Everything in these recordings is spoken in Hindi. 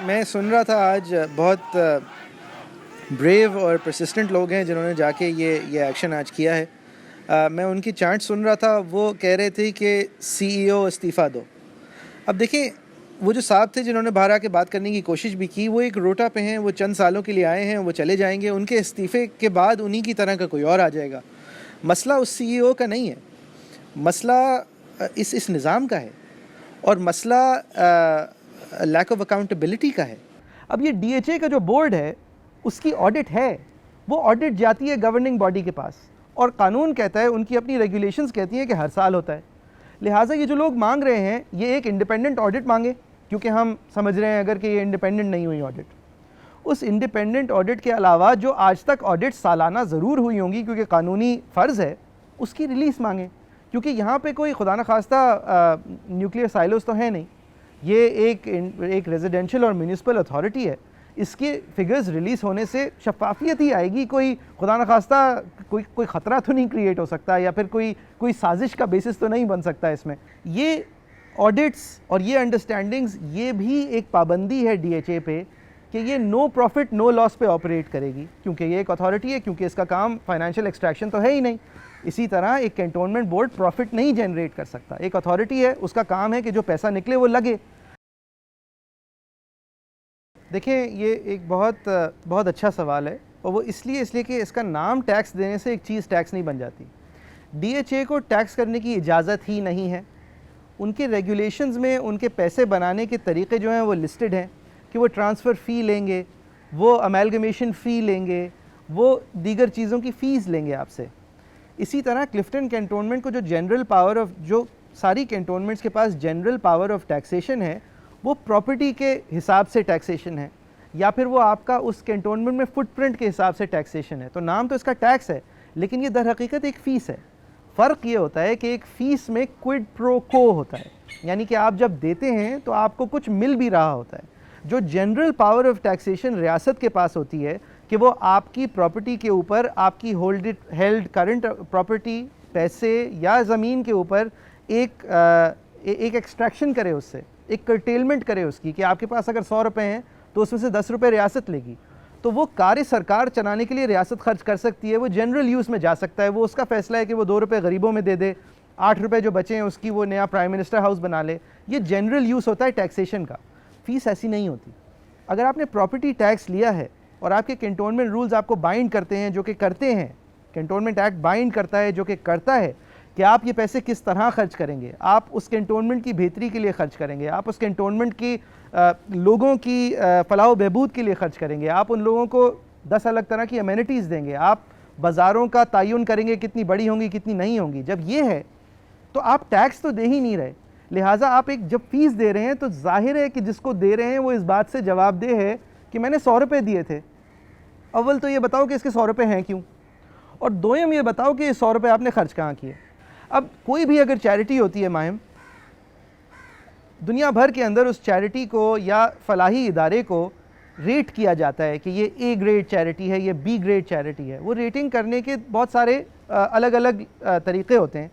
मैं सुन रहा था आज बहुत ब्रेव और परसिस्टेंट लोग हैं जिन्होंने जाके ये एक्शन आज किया है। मैं उनकी चांट सुन रहा था, वो कह रहे थे कि सीईओ इस्तीफ़ा दो। अब देखें, वो जो साहब थे जिन्होंने बाहर आके बात करने की कोशिश भी की, वो एक रोटा पे हैं, वो चंद सालों के लिए आए हैं, वो चले जाएंगे। उनके इस्तीफ़े के बाद उन्हीं की तरह का कोई और आ जाएगा। मसला उस सीईओ का नहीं है, मसला इस निज़ाम का है, और मसला लैक ऑफ अकाउंटेबिलिटी का है। अब ये डीएचए का जो बोर्ड है उसकी ऑडिट है, वो ऑडिट जाती है गवर्निंग बॉडी के पास, और कानून कहता है, उनकी अपनी रेगुलेशंस कहती हैं कि हर साल होता है। लिहाजा ये जो लोग मांग रहे हैं ये एक इंडिपेंडेंट ऑडिट मांगे, क्योंकि हम समझ रहे हैं अगर कि ये इंडिपेंडेंट नहीं हुई ऑडिट, उस इंडिपेंडेंट ऑडिट के अलावा जो आज तक ऑडिट सालाना ज़रूर हुई होंगी क्योंकि कानूनी फ़र्ज़ है, उसकी रिलीज़ मांगें। क्योंकि यहाँ पे कोई खुदा न खास्ता न्यूक्लियर साइलोस तो है नहीं, ये एक रेजिडेंशियल और म्यूनिसिपल अथॉरिटी है। इसके फिगर्स रिलीज़ होने से शफाफियत ही आएगी, कोई खुदा न खास्ता कोई ख़तरा तो नहीं क्रिएट हो सकता, या फिर कोई साजिश का बेसिस तो नहीं बन सकता इसमें। ये ऑडिट्स और ये अंडरस्टैंडिंग्स, ये भी एक पाबंदी है डीएचए पे कि ये नो प्रॉफिट नो लॉस पे ऑपरेट करेगी, क्योंकि ये एक अथॉरिटी है, क्योंकि इसका काम फाइनेंशियल एक्सट्रैक्शन तो है ही नहीं। इसी तरह एक कैंटोनमेंट बोर्ड प्रॉफिट नहीं जनरेट कर सकता। एक अथॉरिटी है, उसका काम है कि जो पैसा निकले वो लगे। देखें, ये एक बहुत अच्छा सवाल है, और वो इसलिए कि इसका नाम टैक्स देने से एक चीज़ टैक्स नहीं बन जाती। डीएचए को टैक्स करने की इजाज़त ही नहीं है। उनके रेगुलेशंस में उनके पैसे बनाने के तरीक़े जो हैं वो लिस्टेड हैं कि वो ट्रांसफ़र फ़ी लेंगे, वो अमेलगमेशन फ़ी लेंगे, वो दीगर चीज़ों की फ़ीस लेंगे आपसे। इसी तरह क्लिफ्टन कैंटोनमेंट को जो जनरल पावर ऑफ, जो सारी कैंटोनमेंट्स के पास जनरल पावर ऑफ टैक्सेशन है, वो प्रॉपर्टी के हिसाब से टैक्सेशन है, या फिर वो आपका उस कैंटोनमेंट में फुटप्रिंट के हिसाब से टैक्सेशन है। तो नाम तो इसका टैक्स है, लेकिन ये दर हकीकत एक फ़ीस है। फ़र्क ये होता है कि एक फ़ीस में क्विड प्रो को होता है, यानी कि आप जब देते हैं तो आपको कुछ मिल भी रहा होता है। जो जनरल पावर ऑफ टैक्सेशन रियासत के पास होती है कि वो आपकी प्रॉपर्टी के ऊपर, आपकी हेल्ड करंट प्रॉपर्टी, पैसे या ज़मीन के ऊपर एक एक्सट्रैक्शन करे, उससे एक कर्टेलमेंट करे उसकी, कि आपके पास अगर 100 रुपये हैं तो उसमें से 10 रुपये रियासत लेगी। तो वो कार्य सरकार चलाने के लिए रियासत खर्च कर सकती है, वो जनरल यूज़ में जा सकता है। वो उसका फैसला है कि वो 2 रुपये गरीबों में दे दे, 8 रुपये जो बचे हैं उसकी वो नया प्राइम मिनिस्टर हाउस बना ले। ये जनरल यूज़ होता है टैक्सेशन का। फ़ीस ऐसी नहीं होती। अगर आपने प्रॉपर्टी टैक्स लिया है और आपके कैंटोनमेंट रूल्स आपको बाइंड करते हैं, जो कि करते हैं, कैंटोनमेंट एक्ट बाइंड करता है, जो कि करता है कि आप ये पैसे किस तरह खर्च करेंगे, आप उस कैंटोनमेंट की बेहतरी के लिए खर्च करेंगे, आप उस कैंटोनमेंट की लोगों की फलाह बहबूद के लिए खर्च करेंगे, आप उन लोगों को 10 अलग तरह की अमेनिटीज़ देंगे, आप बाज़ारों का तयन करेंगे कितनी बड़ी होंगी कितनी नहीं होंगी। जब ये है तो आप टैक्स तो दे ही नहीं रहे। लिहाजा आप एक जब फ़ीस दे रहे हैं तो जाहिर है कि जिसको दे रहे हैं वो इस बात से जवाबदेह है कि मैंने 100 रुपये दिए थे। अव्वल तो ये बताओ कि इसके 100 रुपये हैं क्यों, और दोयम ये बताओ कि ये 100 रुपये आपने खर्च कहाँ किए। अब कोई भी अगर चैरिटी होती है माहिम, दुनिया भर के अंदर उस चैरिटी को या फलाही इदारे को रेट किया जाता है कि ये ए ग्रेड चैरिटी है, ये बी ग्रेड चैरिटी है। वो रेटिंग करने के बहुत सारे अलग अलग तरीक़े होते हैं।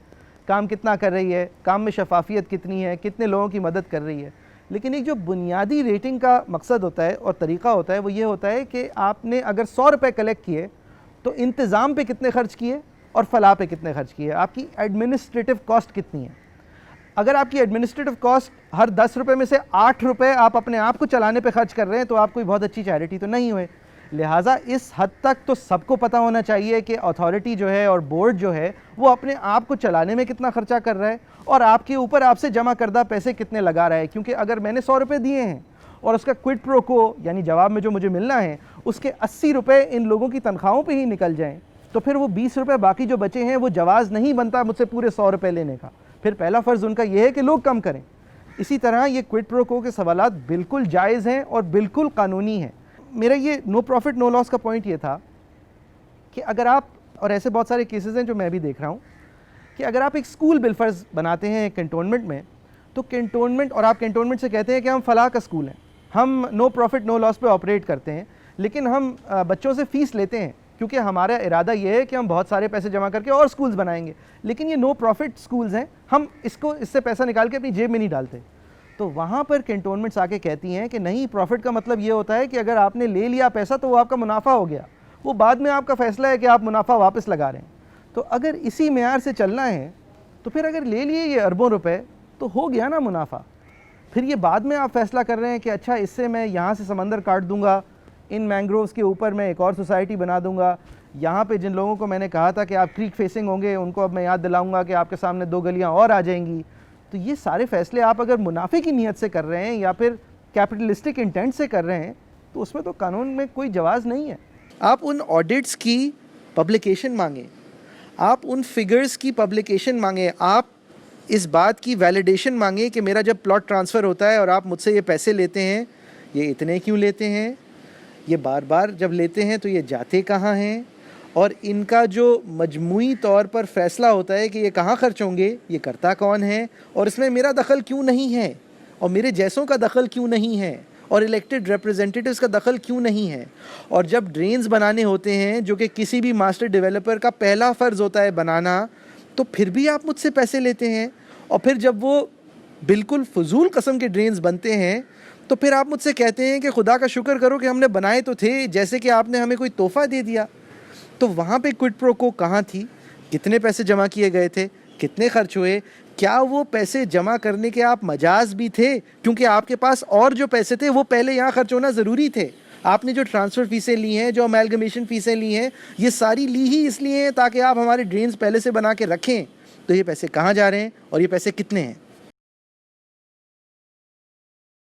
काम कितना कर रही है, काम में शफाफियत कितनी है, कितने लोगों की मदद कर रही है। लेकिन एक जो बुनियादी रेटिंग का मकसद होता है और तरीक़ा होता है वो ये होता है कि आपने अगर 100 रुपये कलेक्ट किए तो इंतज़ाम पे कितने खर्च किए और फलाह पे कितने खर्च किए, आपकी एडमिनिस्ट्रेटिव कॉस्ट कितनी है। अगर आपकी एडमिनिस्ट्रेटिव कॉस्ट हर 10 रुपये में से 8 रुपये आप अपने आप को चलाने पे खर्च कर रहे हैं तो आप कोई बहुत अच्छी चैरिटी तो नहीं हुए। लिहाजा इस हद तक तो सबको पता होना चाहिए कि अथॉरिटी जो है और बोर्ड जो है वो अपने आप को चलाने में कितना खर्चा कर रहा है और आपके ऊपर आपसे जमा करदा पैसे कितने लगा रहा है। क्योंकि अगर मैंने 100 रुपये दिए हैं और उसका क्विड प्रो को, यानी जवाब में जो मुझे मिलना है, उसके 80 रुपये इन लोगों की तनख्वाहों पर ही निकल जाएँ, तो फिर वो 20 रुपये बाकी जो बचे हैं वो जवाज़ नहीं बनता मुझसे पूरे 100 रुपये लेने का। फिर पहला फ़र्ज़ उनका यह है कि लोग कम करें। इसी तरह ये क्विड प्रो को के सवालात बिल्कुल जायज़ हैं और बिल्कुल कानूनी हैं। मेरा ये नो प्रॉफिट नो लॉस का पॉइंट ये था कि अगर आप, और ऐसे बहुत सारे केसेस हैं जो मैं भी देख रहा हूँ, कि अगर आप एक स्कूल बिलफर्ज बनाते हैं कैंटोनमेंट में, तो कैंटोनमेंट, और आप कैंटोनमेंट से कहते हैं कि हम फ़लाह का स्कूल हैं, हम नो प्रॉफिट नो लॉस पे ऑपरेट करते हैं, लेकिन हम बच्चों से फ़ीस लेते हैं क्योंकि हमारा इरादा ये है कि हम बहुत सारे पैसे जमा करके और स्कूल्स बनाएंगे, लेकिन ये नो प्रॉफिट स्कूल्स हैं, हम इससे पैसा निकाल के अपनी जेब में नहीं डालते। तो वहाँ पर कैंटोनमेंट्स आके कहती हैं कि नहीं, प्रॉफिट का मतलब ये होता है कि अगर आपने ले लिया पैसा तो वो आपका मुनाफा हो गया, वो बाद में आपका फ़ैसला है कि आप मुनाफा वापस लगा रहे हैं। तो अगर इसी मेयार से चलना है तो फिर अगर ले लिए ये अरबों रुपए तो हो गया ना मुनाफा। फिर ये बाद में आप फ़ैसला कर रहे हैं कि अच्छा इससे मैं यहाँ से समंदर काट दूँगा, इन मैंग्रोव्स के ऊपर मैं एक और सोसाइटी बना दूँगा, यहाँ पे जिन लोगों को मैंने कहा था कि आप क्रीक फेसिंग होंगे उनको अब मैं याद दिलाऊँगा कि आपके सामने 2 गलियाँ और आ जाएंगी। तो ये सारे फ़ैसले आप अगर मुनाफे की नीयत से कर रहे हैं या फिर कैपिटलिस्टिक इंटेंट से कर रहे हैं तो उसमें तो कानून में कोई जवाज़ नहीं है। आप उन ऑडिट्स की पब्लिकेशन मांगें, आप उन फिगर्स की पब्लिकेशन मांगें, आप इस बात की वैलिडेशन मांगें कि मेरा जब प्लॉट ट्रांसफ़र होता है और आप मुझसे ये पैसे लेते हैं, ये इतने क्यों लेते हैं, ये बार बार जब लेते हैं तो ये जाते कहाँ हैं, और इनका जो मजमूई तौर पर फ़ैसला होता है कि ये कहाँ खर्च होंगे, ये करता कौन है, और इसमें मेरा दखल क्यों नहीं है, और मेरे जैसों का दखल क्यों नहीं है, और इलेक्टेड रिप्रेजेंटेटिव्स का दखल क्यों नहीं है। और जब ड्रेन्स बनाने होते हैं जो कि किसी भी मास्टर डेवलपर का पहला फ़र्ज़ होता है बनाना, तो फिर भी आप मुझसे पैसे लेते हैं। और फिर जब वो बिल्कुल फजूल कस्म के ड्रेन्स बनते हैं तो फिर आप मुझसे कहते हैं कि खुदा का शुक्र करो कि हमने बनाए तो थे, जैसे कि आपने हमें कोई तोहफ़ा दे दिया। तो वहाँ पे क्विड प्रो को कहाँ थी, कितने पैसे जमा किए गए थे, कितने खर्च हुए, क्या वो पैसे जमा करने के आप मजाज भी थे, क्योंकि आपके पास और जो पैसे थे वो पहले यहाँ खर्च होना ज़रूरी थे। आपने जो ट्रांसफ़र फ़ीसें ली हैं, जो अमेलगमेशन फ़ीसें ली हैं, ये सारी ली ही इसलिए हैं ताकि आप हमारे ड्रेन्स पहले से बना के रखें। तो ये पैसे कहाँ जा रहे हैं और ये पैसे कितने हैं?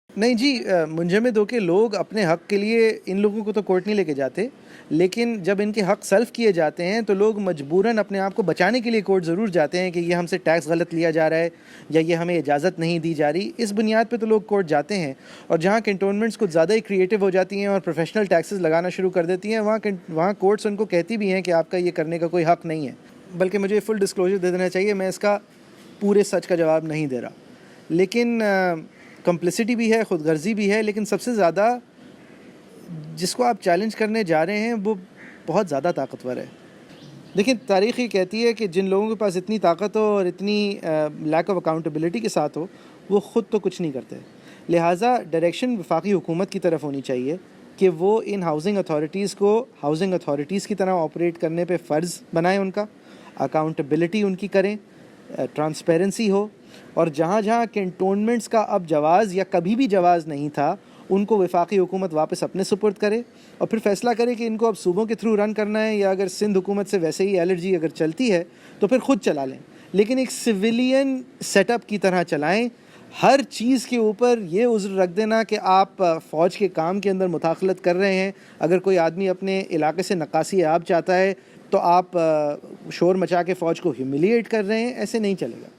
नहीं जी, मुंजमद होके लोग अपने हक़ के लिए इन लोगों को तो कोर्ट नहीं लेके जाते, लेकिन जब इनके हक़ सल्फ़ किए जाते हैं तो लोग मजबूरन अपने आप को बचाने के लिए कोर्ट ज़रूर जाते हैं कि ये हमसे टैक्स गलत लिया जा रहा है या ये हमें इजाज़त नहीं दी जा रही। इस बुनियाद पे तो लोग कोर्ट जाते हैं। और जहाँ कैंटोनमेंट्स कुछ ज़्यादा ही क्रिएटिव हो जाती हैं और प्रोफेशनल टैक्सेस लगाना शुरू कर देती हैं, वहाँ कोर्ट्स उनको कहती भी हैं कि आपका ये करने का कोई हक़ नहीं है। बल्कि मुझे फुल डिस्क्लोजर दे देना चाहिए, मैं इसका पूरे सच का जवाब नहीं दे रहा, लेकिन कम्प्लिसिटी भी है, ख़ुदगर्ज़ी भी है, लेकिन सबसे ज़्यादा जिसको आप चैलेंज करने जा रहे हैं वो बहुत ज़्यादा ताकतवर है। देखिए, तारीख़ ये कहती है कि जिन लोगों के पास इतनी ताकत हो और इतनी लैक ऑफ अकाउंटेबिलिटी के साथ हो, वो ख़ुद तो कुछ नहीं करते। लिहाजा डायरेक्शन वफाकी हुकूमत की तरफ होनी चाहिए कि वो इन हाउसिंग अथॉरिटीज़ को हाउसिंग अथॉरिटीज़ की तरह ऑपरेट करने पे फ़र्ज़ बनाएं, उनका अकाउंटेबिलिटी उनकी करें, ट्रांसपेरेंसी हो, और जहाँ जहाँ कैंटोनमेंट्स का अब जवाज़ या कभी भी जवाज़ नहीं था उनको वफाकी हुकूमत वापस अपने सुपुर्द करे और फिर फ़ैसला करे कि इनको अब सूबों के थ्रू रन करना है, या अगर सिंध हुकूमत से वैसे ही एलर्जी अगर चलती है तो फिर ख़ुद चला लें, लेकिन एक सिविलियन सेटअप की तरह चलाएं। हर चीज़ के ऊपर ये उज़्र रख देना कि आप फ़ौज के काम के अंदर मुदाखलत कर रहे हैं। अगर कोई आदमी अपने इलाके से नक्कासी आब चाहता है तो आप शोर मचा के फ़ौज को ह्यूमिलिएट कर रहे हैं, ऐसे नहीं चलेगा।